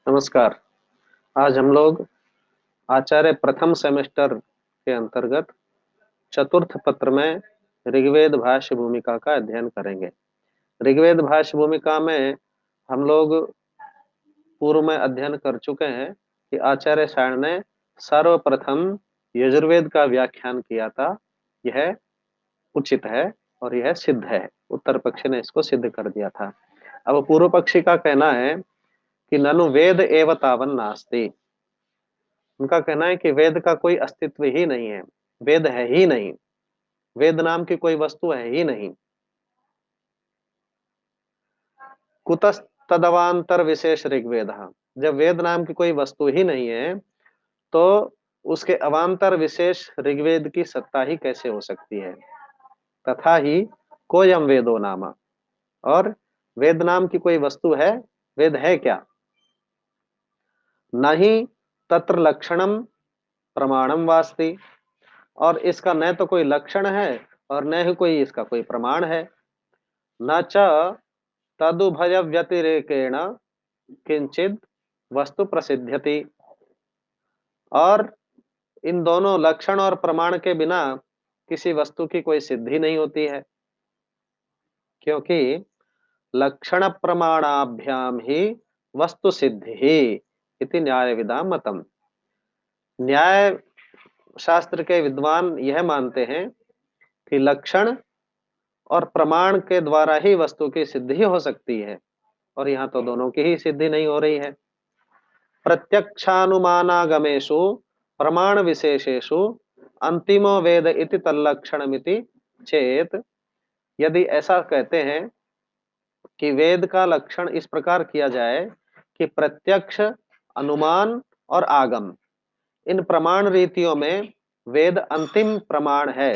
नमस्कार। आज हम लोग आचार्य प्रथम सेमेस्टर के अंतर्गत चतुर्थ पत्र में ऋग्वेद भाष्य भूमिका का अध्ययन करेंगे। ऋग्वेद भाष्य भूमिका में हम लोग पूर्व में अध्ययन कर चुके हैं कि आचार्य सायण ने सर्वप्रथम यजुर्वेद का व्याख्यान किया था। यह उचित है और यह सिद्ध है। उत्तर पक्षी ने इसको सिद्ध कर दिया था। अब पूर्व पक्षी का कहना है कि ननु वेद एव तावन नास्ति। उनका कहना है कि वेद का कोई अस्तित्व ही नहीं है। वेद है ही नहीं। वेद नाम की कोई वस्तु है ही नहीं। कुतस तदवांतर विशेष ऋग्वेद। जब वेद नाम की कोई वस्तु ही नहीं है तो उसके अवांतर विशेष ऋग्वेद की सत्ता ही कैसे हो सकती है। तथा ही कोयम वेदो नामा। और वेद नाम की कोई वस्तु है। वेद है क्या। न ही तत्र लक्षणम प्रमाणम वास्ति। और इसका न तो कोई लक्षण है और न ही कोई इसका कोई प्रमाण है। न च तदुभय व्यतिरेकेण किंचित वस्तु प्रसिद्ध्यति। और इन दोनों लक्षण और प्रमाण के बिना किसी वस्तु की कोई सिद्धि नहीं होती है। क्योंकि लक्षण प्रमाणाभ्याम ही वस्तु सिद्धि ही इति न्याय विदाम मतम। न्याय शास्त्र के विद्वान यह मानते हैं कि लक्षण और प्रमाण के द्वारा ही वस्तु की सिद्धि हो सकती है। और यहाँ तो दोनों की ही सिद्धि नहीं हो रही है। प्रत्यक्षानुमानागमेषु प्रमाण विशेषेषु अंतिमो वेद इति तल्लक्षणमिति चेत। यदि ऐसा कहते हैं कि वेद का लक्षण इस प्रकार किया जाए कि प्रत्यक्ष, अनुमान और आगम, इन प्रमाण रीतियों में वेद अंतिम प्रमाण है,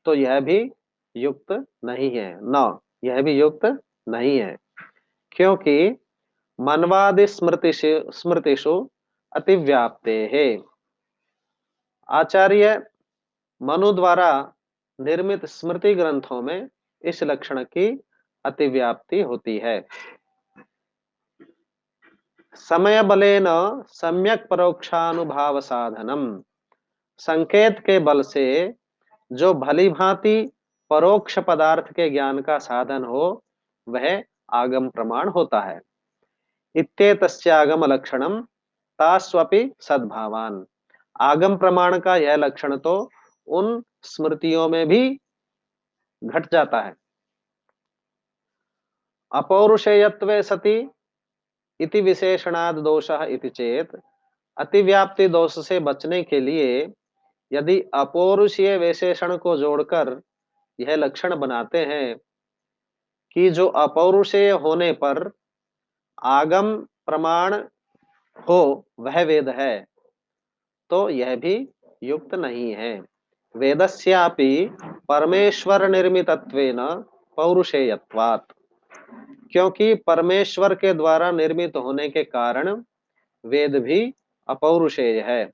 तो यह भी युक्त नहीं है। न, यह भी युक्त नहीं है। क्योंकि मनवादि स्मृतिषु अतिव्याप्ते है। आचार्य मनु द्वारा निर्मित स्मृति ग्रंथों में इस लक्षण की अतिव्याप्ति होती है। समय बलेन सम्यक परोक्षानुभाव साधनम। संकेत के बल से जो भली भांति परोक्ष पदार्थ के ज्ञान का साधन हो वह आगम प्रमाण होता है। इत्येतस्यागम लक्षणम तास्वपि सद्भावान। आगम प्रमाण का यह लक्षण तो उन स्मृतियों में भी घट जाता है। अपौरुषेयत्वे सति इति विशेषणाद दोषः इति चेत। अतिव्याप्ति दोष से बचने के लिए यदि अपौरुषीय विशेषण को जोड़कर यह लक्षण बनाते हैं कि जो अपौरुषेय होने पर आगम प्रमाण हो वह वेद है, तो यह भी युक्त नहीं है। वेदस्यापि परमेश्वर निर्मितत्वेन पौरुषेयत्वात्। क्योंकि परमेश्वर के द्वारा निर्मित होने के कारण वेद भी अपौरुषेय है।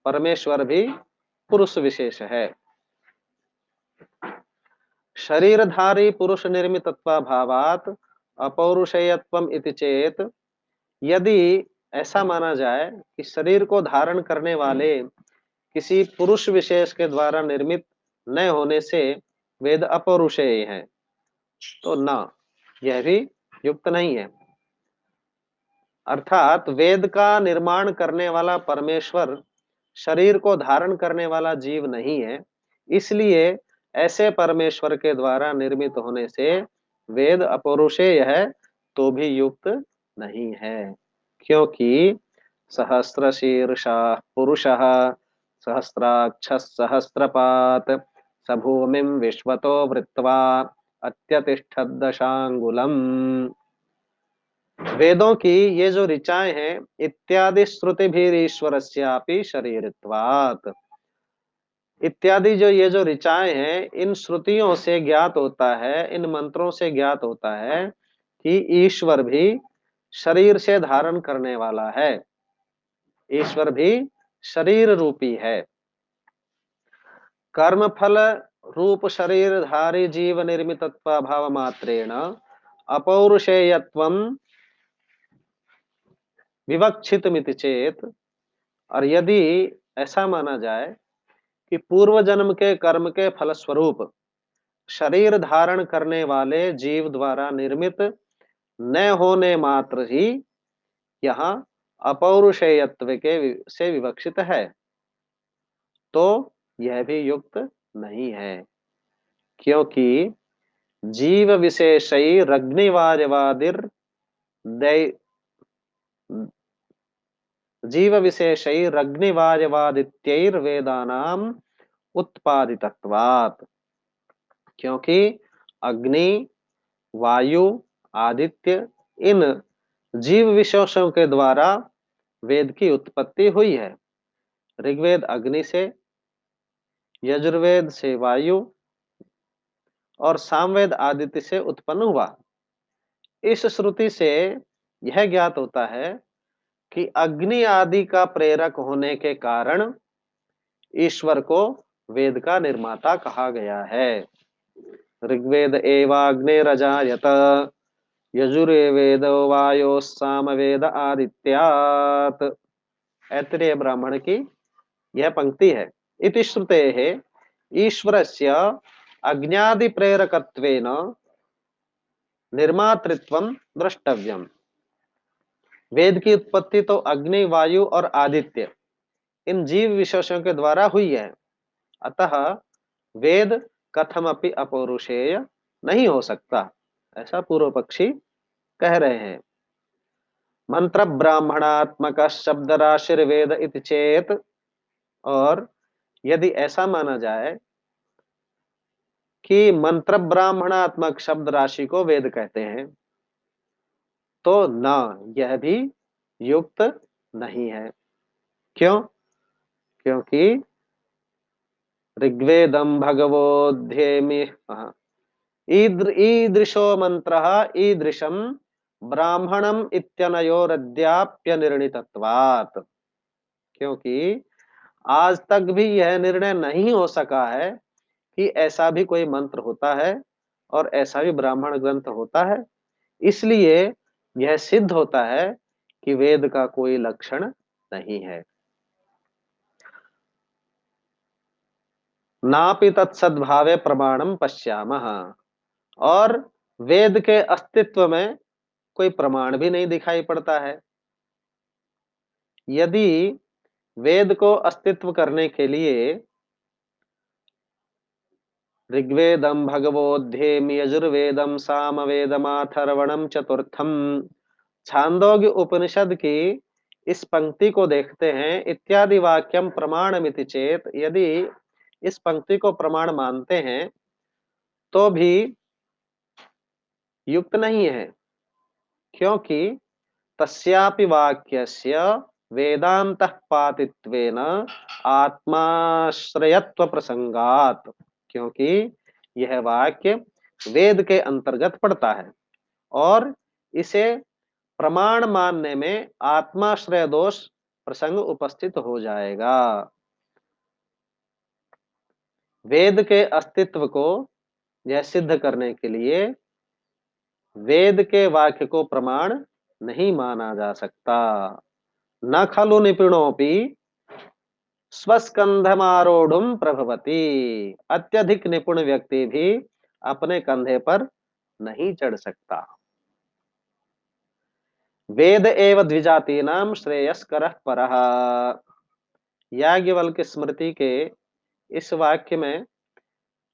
परमेश्वर भी पुरुष विशेष है। शरीरधारी पुरुष निर्मितत्वाभावात् अपौरुषेयत्वम इति चेत। यदि ऐसा माना जाए कि शरीर को धारण करने वाले किसी पुरुष विशेष के द्वारा निर्मित न होने से वेद अपौरुषेय है, तो न, यह भी युक्त नहीं है। अर्थात वेद का निर्माण करने वाला परमेश्वर शरीर को धारण करने वाला जीव नहीं है। इसलिए ऐसे परमेश्वर के द्वारा निर्मित होने से वेद अपौरुषेय है तो भी युक्त नहीं है। क्योंकि सहस्रशीर्षा पुरुषः सहस्राक्षः सहस्रपात् स भूमिं विश्वतो वृत्वा अत्यतिष्ठद्दशांगुलम्। वेदों की ये जो ऋचाएं हैं इत्यादि श्रुति भी ईश्वरस्यापि शरीरत्वात्। इत्यादि जो ये जो ऋचाएं हैं इन श्रुतियों से ज्ञात होता है, इन मंत्रों से ज्ञात होता है कि ईश्वर भी शरीर से धारण करने वाला है। ईश्वर भी शरीर रूपी है। कर्म फल रूप शरीरधारी जीव निर्मितत्व भाव मात्रेण अपौरुषेयत्वम विवक्षितमिति चेत, और यदि ऐसा माना जाए कि पूर्व जन्म के कर्म के फलस्वरूप शरीर धारण करने वाले जीव द्वारा निर्मित न होने मात्र ही यहाँ अपौरुषेयत्व से विवक्षित है, तो यह भी युक्त नहीं है, क्योंकि जीव विशेषैरग्निवार्यवादिर दै- जीव विशेषैरग्निवार्यवादित्यैर्वेदानाम उत्पादितत्वात्, क्योंकि अग्नि, वायु, आदित्य, इन जीव विशेषों के द्वारा वेद की उत्पत्ति हुई है। ऋग्वेद अग्नि से, यजुर्वेद से वायु और सामवेद आदित्य से उत्पन्न हुआ। इस श्रुति से यह ज्ञात होता है कि अग्नि आदि का प्रेरक होने के कारण ईश्वर को वेद का निर्माता कहा गया है। ऋग्वेद एवाग्निरजायत, यजुर्वेदो वायो सामवेद आदित्यात्। ऐत्रेय ब्राह्मण की यह पंक्ति है। इति श्रुतेः ईश्वरस्य अग्न्यादि प्रेरकत्वेन निर्मातृत्वं द्रष्टव्यम्। वेद की उत्पत्ति तो अग्नि, वायु और आदित्य इन जीव विशेषों के द्वारा हुई है, अतः वेद कथमपि अपौरुषेय नहीं हो सकता, ऐसा पूर्व पक्षी कह रहे हैं। मंत्र ब्राह्मणात्मक शब्द राशिर्वेद इति चेत, और यदि ऐसा माना जाए कि मंत्र ब्राह्मणात्मक शब्द राशि को वेद कहते हैं, तो न यह भी युक्त नहीं है। क्यों? क्योंकि ऋग्वेदम भगवोध्येमि ईदृशो मंत्रः ईदृशम ब्राह्मणम इत्यनयोरद्याप्य निर्णितत्वात्, क्योंकि आज तक भी यह निर्णय नहीं हो सका है कि ऐसा भी कोई मंत्र होता है और ऐसा भी ब्राह्मण ग्रंथ होता है। इसलिए यह सिद्ध होता है कि वेद का कोई लक्षण नहीं है। नापि तत्सद्भावे प्रमाणम पश्यामः, और वेद के अस्तित्व में कोई प्रमाण भी नहीं दिखाई पड़ता है। यदि वेद को अस्तित्व करने के लिए ऋग्वेदम भगवोध्येमि यजुर्वेदम सामवेदमाथर्वणम चतुर्थम, छांदोग्य उपनिषद की इस पंक्ति को देखते हैं, इत्यादि वाक्यम प्रमाणमिति चेत, यदि इस पंक्ति को प्रमाण मानते हैं तो भी युक्त नहीं है, क्योंकि तस्यापि वाक्यस्य वेदान्तःपातित्वेन आत्माश्रयत्व प्रसंगात, क्योंकि यह वाक्य वेद के अंतर्गत पड़ता है और इसे प्रमाण मानने में आत्माश्रय दोष प्रसंग उपस्थित हो जाएगा। वेद के अस्तित्व को यह सिद्ध करने के लिए वेद के वाक्य को प्रमाण नहीं माना जा सकता। न खलु निपुणोपि स्वस्कंधमारोढ़ुम प्रभवति, अत्यधिक निपुण व्यक्ति भी अपने कंधे पर नहीं चढ़ सकता। वेद एव द्विजातीनां श्रेयस्करः परः, याज्ञवल्क्य स्मृति के इस वाक्य में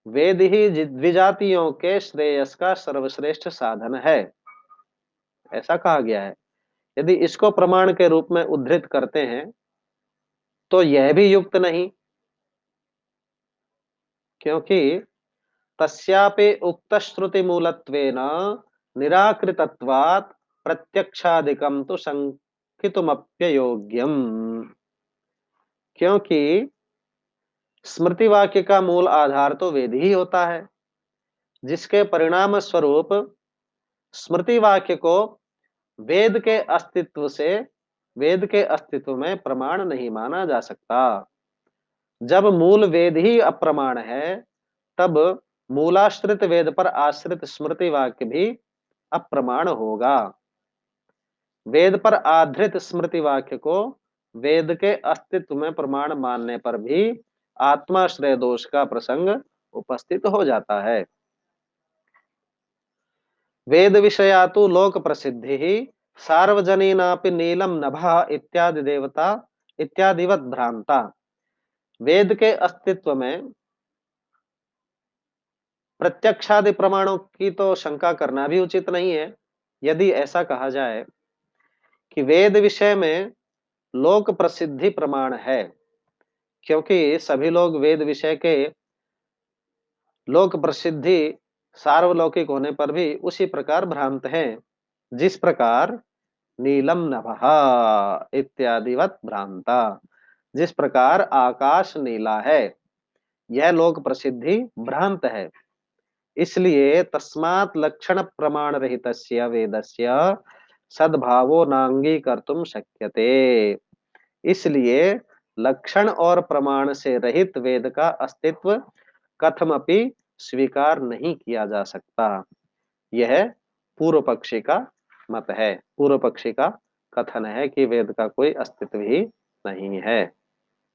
वेद ही द्विजातियों के श्रेयस का सर्वश्रेष्ठ साधन है, ऐसा कहा गया है। यदि इसको प्रमाण के रूप में उद्धृत करते हैं तो यह भी युक्त नहीं, क्योंकि तस्यापि उक्त श्रुति मूलत्वेन निराकृतत्वात् प्रत्यक्षादिकम तो शंकितुमप्ययोग्यम, क्योंकि स्मृति वाक्य का मूल आधार तो वेद ही होता है, जिसके परिणाम स्वरूप स्मृति वाक्य को वेद के अस्तित्व से वेद के अस्तित्व में प्रमाण नहीं माना जा सकता। जब मूल वेद ही अप्रमाण है, तब मूलाश्रित वेद पर आश्रित स्मृति वाक्य भी अप्रमाण होगा। वेद पर आधृत स्मृति वाक्य को वेद के अस्तित्व में प्रमाण मानने पर भी आत्माश्रय दोष का प्रसंग उपस्थित हो जाता है। वेद विषया तो लोक प्रसिद्धि ही सार्वजनीनापि नीलम नभः इत्यादि देवता इत्यादिवत भ्रांता। वेद के अस्तित्व में प्रत्यक्षादि प्रमाणों की तो शंका करना भी उचित नहीं है। यदि ऐसा कहा जाए कि वेद विषय में लोक प्रसिद्धि प्रमाण है, क्योंकि सभी लोग वेद विषय के लोक प्रसिद्धि सार्वलौकिक होने पर भी उसी प्रकार भ्रांत हैं, जिस प्रकार नीलम नभः इत्यादिवत भ्रांता, जिस प्रकार आकाश नीला है, यह लोक प्रसिद्धि भ्रांत है। इसलिए तस्मात् लक्षण प्रमाण रहितस्य वेदस्य सद्भावो नांगीकर्तुम शक्यते। इसलिए लक्षण और प्रमाण से रहित वेद का अस्तित्व कथमपि स्वीकार नहीं किया जा सकता। यह पूर्व पक्षी का मत है, पूर्व पक्षी का कथन है कि वेद का कोई अस्तित्व ही नहीं है।